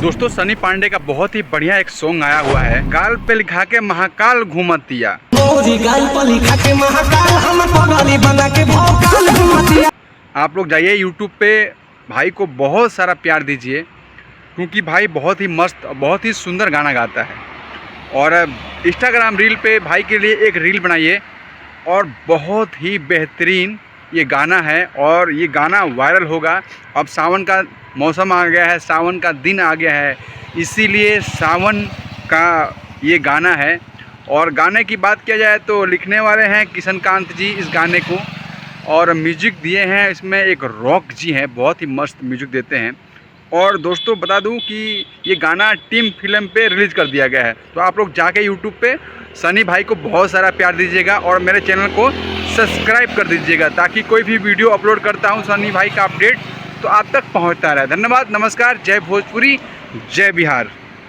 दोस्तों सनी पांडे का बहुत ही बढ़िया एक सॉन्ग आया हुआ है, गाल पे लिखा के महाकाल घूमतिया। आप लोग जाइए यूट्यूब पे, भाई को बहुत सारा प्यार दीजिए क्योंकि भाई बहुत ही मस्त, बहुत ही सुंदर गाना गाता है। और इंस्टाग्राम रील पे भाई के लिए एक रील बनाइए और बहुत ही बेहतरीन ये गाना है और ये गाना वायरल होगा। अब सावन का मौसम आ गया है, सावन का दिन आ गया है, इसीलिए सावन का ये गाना है। और गाने की बात किया जाए तो लिखने वाले हैं किशनकांत जी इस गाने को, और म्यूजिक दिए हैं इसमें एक रॉक जी हैं, बहुत ही मस्त म्यूजिक देते हैं। और दोस्तों बता दूं कि ये गाना टीम फिल्म पे रिलीज़ कर दिया गया है, तो आप लोग जाके यूट्यूब पे सनी भाई को बहुत सारा प्यार दीजिएगा और मेरे चैनल को सब्सक्राइब कर दीजिएगा ताकि कोई भी वीडियो अपलोड करता हूं सनी भाई का अपडेट तो आप तक पहुंचता रहे। धन्यवाद, नमस्कार, जय भोजपुरी, जय बिहार।